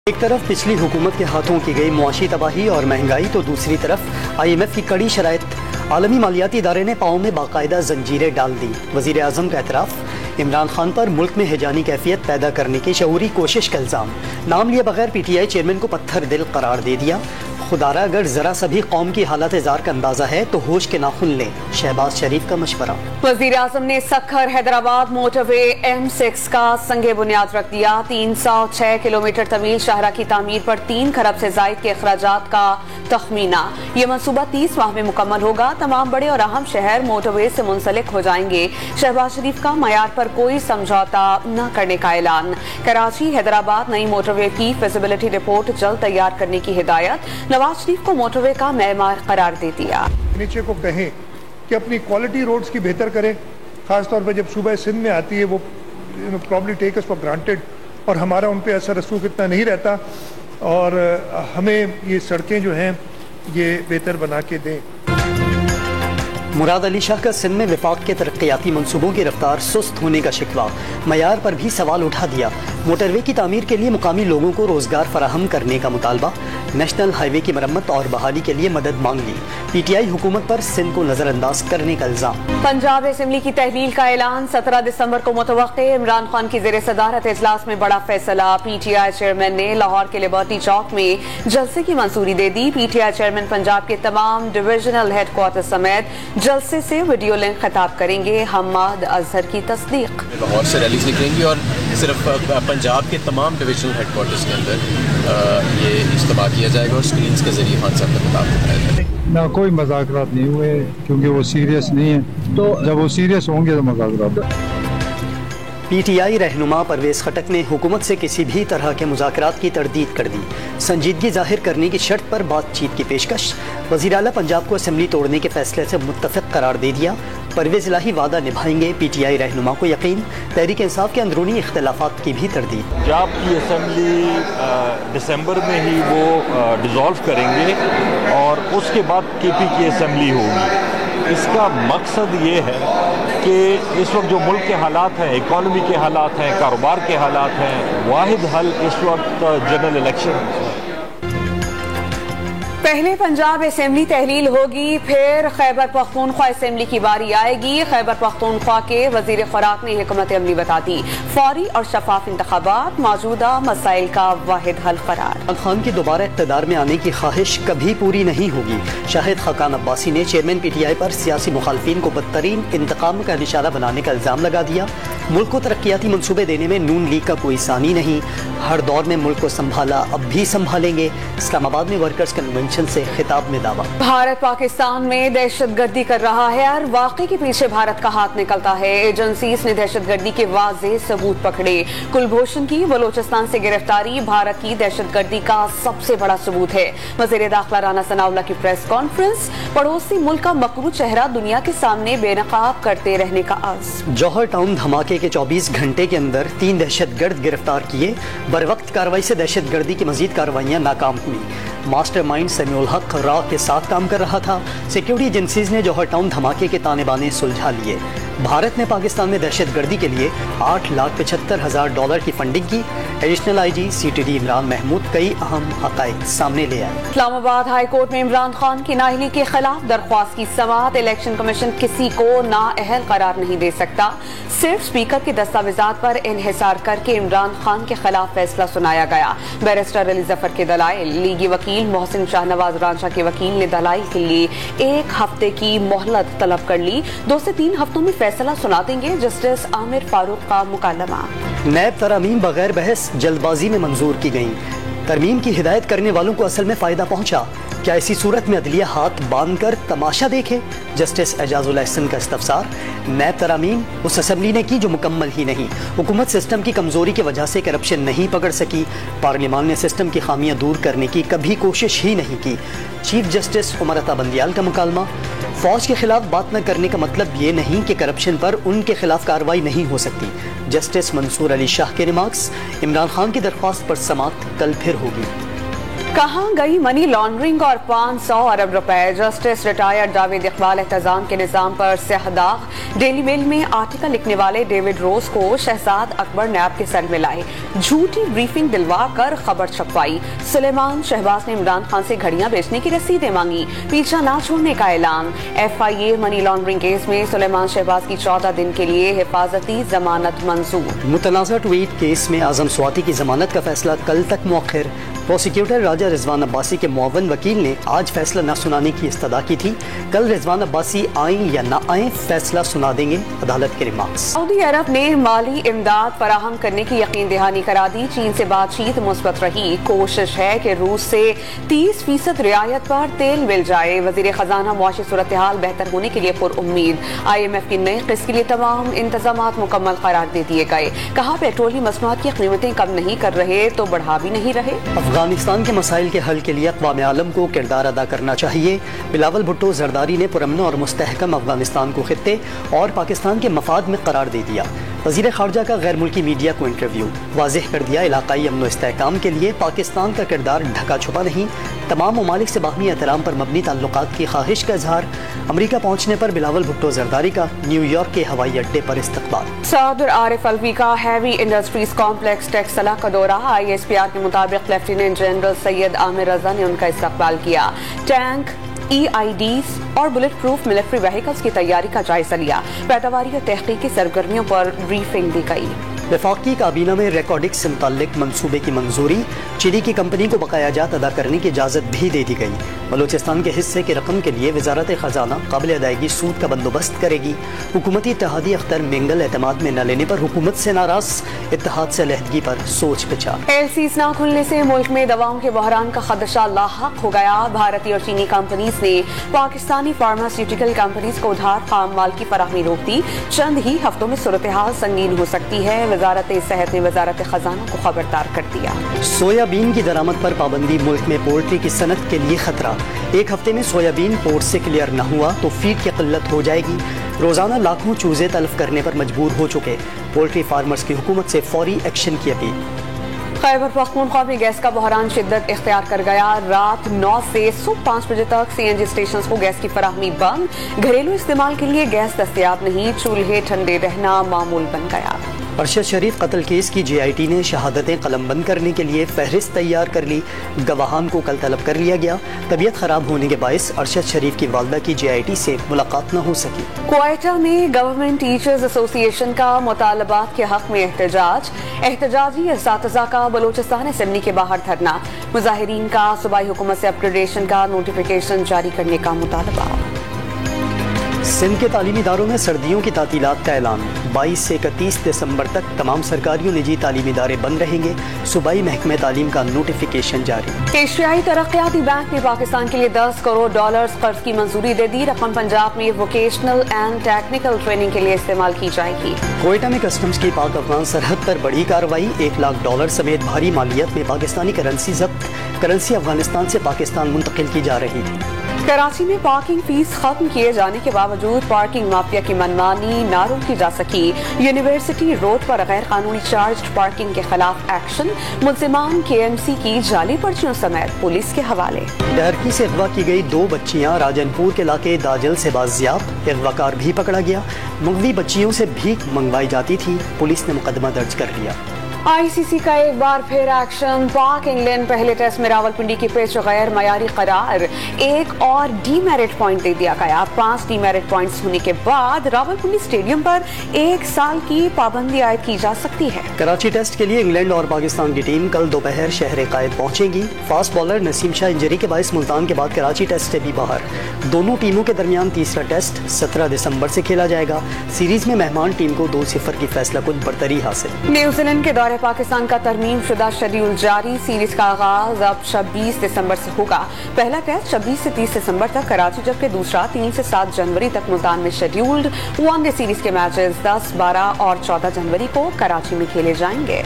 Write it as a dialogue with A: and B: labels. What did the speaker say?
A: ایک طرف پچھلی حکومت کے ہاتھوں کی گئی معاشی تباہی اور مہنگائی تو دوسری طرف IMF کی کڑی شرائط، عالمی مالیاتی ادارے نے پاؤں میں باقاعدہ زنجیریں ڈال دی۔ وزیر اعظم کا اعتراف، عمران خان پر ملک میں ہیجانی کیفیت پیدا کرنے کی شعوری کوشش کا الزام، نام لیے بغیر PTI چیئرمین کو پتھر دل قرار دے دیا۔ خدارا اگر ذرا سا بھی قوم کی حالت زار کا اندازہ ہے تو ہوش کے ناخن لیں، شہباز شریف کا مشورہ۔
B: وزیر اعظم نے سکھر حیدرآباد موٹر وے M6 کا سنگ بنیاد رکھ دیا۔ 306 کلومیٹر طویل شاہراہ کی تعمیر پر 3 کھرب سے زائد کے اخراجات کا تخمینہ۔ یہ منصوبہ 30 ماہ میں مکمل ہوگا۔ تمام بڑے اور اہم شہر موٹر وے سے منسلک ہو جائیں گے۔ شہباز شریف کا معیار پر کوئی سمجھوتا نہ کرنے کا اعلان۔ کراچی حیدرآباد نئی موٹر وے کی فیزیبلٹی رپورٹ جلد تیار کرنے کی ہدایت۔ نواز شریف کو موٹر وے کا معیار قرار دے دیا۔
C: نیچے کو کہیں کہ اپنی کوالٹی روڈز کی بہتر کریں، خاص طور پر جب صوبہ سندھ میں آتی ہے، وہ probably take us for granted اور ہمارا ان پہ اثر رسوخ اتنا نہیں رہتا، اور ہمیں یہ سڑکیں جو ہیں یہ بہتر بنا کے دیں۔
A: مراد علی شاہ کا سندھ میں وفاق کے ترقیاتی منصوبوں کی رفتار سست ہونے کا شکوہ، معیار پر بھی سوال اٹھا دیا۔ موٹر وے کی تعمیر کے لیے مقامی لوگوں کو روزگار فراہم کرنے کا مطالبہ، نیشنل ہائی وے کی مرمت اور بحالی کے لیے مدد مانگ لی۔ PTI حکومت پر سندھ کو نظر انداز کرنے کا الزام۔
B: پنجاب اسمبلی کی تحلیل کا اعلان، 17 دسمبر کو متوقع۔ عمران خان کی زیر صدارت اجلاس میں بڑا فیصلہ، PTI چیئرمین نے لاہور کے لبرٹی چوک میں جلسے کی منظوری دے دی۔ PTI چیئرمین پنجاب کے تمام ڈویژنل ہیڈ کوارٹر سمیت جلسے سے ویڈیو لنک خطاب کریں گے۔ حماد اظہر کی تصدیق۔
D: لاہور سے ریلیز نکلیں گی اور صرف پنجاب کے تمام ڈویژنل ہیڈ کوارٹرز کے اندر یہ اجتماع کیا جائے گا اور اسکرینز کے ذریعے خان صاحب کا خطاب دکھایا جائے گا۔
E: نہ کوئی مذاکرات نہیں ہوئے کیونکہ وہ سیریس نہیں ہیں، تو جب وہ سیریس ہوں گے تو مذاکرات۔
A: PTI رہنما پرویز خٹک نے حکومت سے کسی بھی طرح کے مذاکرات کی تردید کر دی۔ سنجیدگی ظاہر کرنے کی شرط پر بات چیت کی پیشکش، وزیر اعلیٰ پنجاب کو اسمبلی توڑنے کے فیصلے سے متفق قرار دے دیا۔ پرویز الہی وعدہ نبھائیں گے، PTI رہنما کو یقین۔ تحریک انصاف کے اندرونی اختلافات کی بھی تردید۔
F: پنجاب کی اسمبلی دسمبر میں ہی وہ ڈیزالو کریں گے اور اس کے بعد KP کی اسمبلی ہوگی۔ اس کا مقصد یہ ہے کہ اس وقت جو ملک کے حالات ہیں، اکانومی کے حالات ہیں، کاروبار کے حالات ہیں، واحد حل اس وقت جنرل الیکشن ہے۔
B: پہلے پنجاب اسمبلی تحلیل ہوگی، پھر خیبر پختونخوا اسمبلی کی باری آئے گی۔ خیبر پختونخوا کے وزیر خوراک نے حکمت عملی بتا دی، فوری اور شفاف انتخابات موجودہ مسائل کا واحد حل قرار۔
A: عمران خان کی دوبارہ اقتدار میں آنے کی خواہش کبھی پوری نہیں ہوگی۔ شاہد خاقان عباسی نے چیئرمین PTI پر سیاسی مخالفین کو بدترین انتقام کا نشانہ بنانے کا الزام لگا دیا۔ ملک کو ترقیاتی منصوبے دینے میں نون لیگ کا کوئی ثانی نہیں، ہر دور میں ملک کو سنبھالا، اب بھی سنبھالیں گے۔ اسلام آباد میں ورکرز کنونشن سے خطاب میں دعویٰ۔
B: بھارت پاکستان میں دہشت گردی کر رہا ہے، ہر واقعے کے پیچھے بھارت کا ہاتھ نکلتا ہے۔ ایجنسیز نے دہشت گردی کے واضح ثبوت پکڑے۔ کلبھوشن کی بلوچستان سے گرفتاری بھارت کی دہشت گردی کا سب سے بڑا ثبوت ہے۔ وزیر داخلہ رانا ثناء اللہ کی پریس کانفرنس، پڑوسی ملک کا مکروہ چہرہ دنیا کے سامنے بے نقاب کرتے رہنے کا عزم۔
A: جوہر ٹاؤن دھماکے کے 24 گھنٹے کے اندر 3 دہشت گرد گرفتار کیے، بروقت کارروائی سے دہشت گردی کی مزید کارروائیاں ناکام ہوئی۔ ماسٹر مائنڈ سمیع الحق را کے ساتھ کام کر رہا تھا۔ سیکیورٹی ایجنسیز نے جوہر ٹاؤن دھماکے کے تانے بانے سلجھا لیے۔ بھارت نے پاکستان میں دہشت گردی کے لیے $8,75,000 کی فنڈنگ کی۔ Additional IG CTD Imran Mahmood کئی اہم حقائق سامنے لے آئے۔
B: اسلام آباد ہائی کورٹ میں عمران خان کی نااہلی کے خلاف درخواست کی سماعت، الیکشن کمیشن کسی کو نااہل قرار نہیں دے سکتا، صرف اسپیکر کے دستاویزات پر انحصار کر کے عمران خان کے خلاف فیصلہ سنایا گیا۔ بیرسٹر علی ظفر کے دلائل، لیگی وکیل محسن شاہ نواز رانجھا کے وکیل نے دلائل کے لیے 1 ہفتے کی مہلت طلب کر لی۔ 2 سے 3 ہفتوں میں فیصلہ سنا دیں گے، جسٹس عامر فاروق کا مکالمہ۔
A: نیب ترامیم بغیر بحث جلد بازی میں منظور کی گئیں۔ ترمیم کی ہدایت کرنے والوں کو اصل میں فائدہ پہنچا، کیا اسی صورت میں عدلیہ ہاتھ باندھ کر تماشا دیکھے؟ جسٹس اعجاز الاحسن کا استفسار۔ نیب ترامیم اس اسمبلی نے کی جو مکمل ہی نہیں، حکومت سسٹم کی کمزوری کی وجہ سے کرپشن نہیں پکڑ سکی، پارلیمان نے سسٹم کی خامیاں دور کرنے کی کبھی کوشش ہی نہیں کی۔ چیف جسٹس عمر عطا بندیال کا مکالمہ، فوج کے خلاف بات نہ کرنے کا مطلب یہ نہیں کہ کرپشن پر ان کے خلاف کارروائی نہیں ہو سکتی۔ جسٹس منصور علی شاہ کے ریمارکس، عمران خان کی درخواست پر سماعت کل پھر ہوگی۔
B: कहां गई मनी लॉन्ड्रिंग और 500 अरब रुपए? जस्टिस रिटायर्ड जावेद इकबाल एहतजाम के निजाम पर स्याह-दाग। डेली मेल में आर्टिकल लिखने वाले डेविड रोज को शहजाद अकबर नैब के सर में लाए, झूठी ब्रीफिंग दिलवा कर खबर छपवाई। सुलेमान शहबाज ने इमरान खान से घड़ियां बेचने की रसीदें मांगी, पीछा ना छोड़ने का ऐलान। FIA मनी लॉन्ड्रिंग केस में सुलेमान शहबाज की 14 दिन के लिए हिफाजती जमानत मंजूर।
A: मुतनाज़ा ट्वीट केस में आजम स्वाति की जमानत का फैसला कल तक मुअख्खर। प्रोसिक्यूटर राजा रिजवान अब्बासी के मुअव्विन वकील ने आज फैसला न सुनाने की इस्तदा की थी। कल रिजवान अब्बासी आएं या न आएं, फैसला सुना देंगे अदालत के रिमार्क्स।
B: सऊदी अरब ने माली इमदाद फराहम करने की यकीन दहानी करा दी। चीन से बातचीत मुस्बत रही, कोशिश है कि रूस से 30% रियायत पर तेल मिल जाए। वजीर खजाना मुआशी सूरत हाल बेहतर होने के लिए पुरउम्मीद। IMF की नई किस्त के लिए तमाम इंतजामात मुकम्मल करार दे दिए गए। कहा पेट्रोलियम मसनूआत की कीमतें कम नहीं कर रहे तो बढ़ा भी नहीं रहे।
A: अफगानिस्तान के मसाइल के हल के लिए अक़वाम आलम को किरदार अदा करना चाहिए। बिलावल भुट्टो जरदारी ने पुरअमन और मुस्तहकम अफगानिस्तान को खित्ते और पाकिस्तान के मफाद में करार दे दिया। वज़ीर ख़ारजा का गैर मुल्की मीडिया को इंटरव्यू, वाज़ेह कर दिया इलाकाई अमन व इस्तेहकाम के लिए पाकिस्तान का किरदार ढका छुपा नहीं। तमाम ममालिक से बाहमी एहतराम पर मबनी ताल्लुकात की ख्वाहिश का इजहार। अमरीका पहुँचने पर बिलावल भुट्टो जरदारी का न्यूयॉर्क के हवाई अड्डे पर इस्तकबाल।
B: सदर आरिफ अलवी का हैवी इंडस्ट्रीज कॉम्प्लेक्स टेक्सला का दौरा। ISPR के मुताबिक लेफ्टिनेंट जनरल सैयद आमिर रजा ने उनका इस्तकबाल किया। टैंक, EIDs और बुलेट प्रूफ मिलिट्री व्हीकल्स की तैयारी का जायजा लिया। पैदावारी और तहकीकी सरगर्मियों पर ब्रीफिंग दी गई।
A: वफाकी काबीना में रिकॉर्डिक्स से मुताल्लिक मंसूबे की मंजूरी। चिली की कंपनी को बकायाजात अदा करने की इजाज़त भी दे दी गई। बलूचिस्तान के हिस्से की रकम के लिए वजारत खजाना काबिल अदायगी सूद का बंदोबस्त करेगी। हुकूमती इत्तेहादी अख्तर मेंगल एतमाद में न लेने पर हुकूमत से नाराज, इत्तेहाद से अलहदगी पर सोच विचार।
B: LCs न खुलने से मुल्क में दवाओं के बहरान का खदशा लाहक हो गया। भारतीय और चीनी कंपनीज ने पाकिस्तानी फार्मास्यूटिकल कंपनीज को उधार खाम माल की फराहमी रोक दी। चंद ही हफ्तों में सूरत हाल संगीन हो सकती है। वजारत सेहत ने वजारत खजाना को खबरदार कर दिया।
A: सोयाबीन की दरामद पर पाबंदी, मुल्क में पोल्ट्री की सनत के लिए खतरा। एक हफ्ते में सोयाबीन पोर्ट से क्लियर न हुआ तो फीड की किल्लत हो जाएगी। रोजाना लाखों चूजे तलफ करने पर मजबूर हो चुके पोल्ट्री फार्मर्स की हुकूमत से फौरी एक्शन की अपील।
B: खैबर पख्तूनख्वा में गैस का बहरान शिद्दत इख्तियार कर गया। रात 9 से सुबह 5 बजे तक CNG स्टेशन को गैस की फराहमी बंद। घरेलू इस्तेमाल के लिए गैस दस्तयाब नहीं, चूल्हे ठंडे रहना मामूल बन गया।
A: अरशद शरीफ कत्ल केस की JIT ने शहादतें कलमबंद करने के लिए फहरिस्त तैयार कर ली। गवाहान को कल तलब कर लिया गया। तबीयत खराब होने के बायस अरशद शरीफ की वालदा की JIT से मुलाकात न हो सकी।
B: क्वेटा में गवर्नमेंट टीचर्स एसोसिएशन का मुतालबात के हक में एहतजाजी असातिज़ा का बलूचिस्तान असेंबली के बाहर धरना। मुजाहिरीन का सूबाई हुकूमत से अपग्रेडेशन का नोटिफिकेशन जारी करने का मुतालबा।
A: सिंध के तालीमी इदारों में सर्दियों की तातीलात का ऐलान। 22 से 31 दिसंबर तक तमाम सरकारी और निजी तालीमी इदारे बंद रहेंगे। सूबाई महकमे तालीम का नोटिफिकेशन जारी।
B: एशियाई तरक्याती बैंक ने पाकिस्तान के लिए $10 करोड़ कर्ज की मंजूरी दे दी। रकम पंजाब में वोकेशनल एंड टेक्निकल ट्रेनिंग के लिए इस्तेमाल की जाएगी।
A: क्वेटा में कस्टम्स की पाक अफगान सरहद पर बड़ी कार्रवाई। $1 लाख समेत भारी मालियत में पाकिस्तानी करेंसी जब्त। करेंसी अफगानिस्तान से पाकिस्तान मुंतकिल की जा रही थी।
B: कराची में पार्किंग फीस खत्म किए जाने के बावजूद पार्किंग माफिया की मनमानी ना रोकी जा सकी। यूनिवर्सिटी रोड पर गैर कानूनी चार्ज पार्किंग के खिलाफ एक्शन। मुल्जिमान KMC की जाली पर्चियों समेत पुलिस के हवाले।
A: डहरकी से अगवा की गई 2 बच्चियां राजनपुर के इलाके दाजल से बाजियाब। अगवाकार भी पकड़ा गया। मगवी बच्चियों से भीख मंगवाई जाती थी। पुलिस ने मुकदमा दर्ज कर लिया।
B: ICC का एक बार फिर एक्शन। पाक इंग्लैंड पहले टेस्ट में रावलपिंडी की पिच गैर मयारी करार। एक और डीमेरिट पॉइंट दे दिया गया। 5 डीमेरिट पॉइंट्स होने के बाद रावलपिंडी स्टेडियम पर 1 साल की पाबंदी आयद की जा सकती है।
A: कराची टेस्ट के लिए इंग्लैंड और पाकिस्तान की टीम कल दोपहर शहर कायद पहुंचेगी। Fast bowler Naseem Shah injury के बायस मुल्तान के बाद कराची टेस्ट से भी बाहर। दोनों टीमों के दरमियान तीसरा टेस्ट 17 दिसंबर से खेला जाएगा। सीरीज में मेहमान टीम को 2-0 की फैसलाकुन बरतरी हासिल।
B: न्यूजीलैंड के दौरे पाकिस्तान का तरमीम शुदा शेड्यूल जारी। सीरीज का आगाज अब 26 दिसंबर से होगा। पहला टेस्ट 26 से 30 दिसंबर तक कराची, जबकि दूसरा 3 से 7 जनवरी तक मुल्तान में शेड्यूल्ड। वनडे सीरीज के मैचेस 10, 12 और 14 जनवरी को कराची में खेले जाएंगे।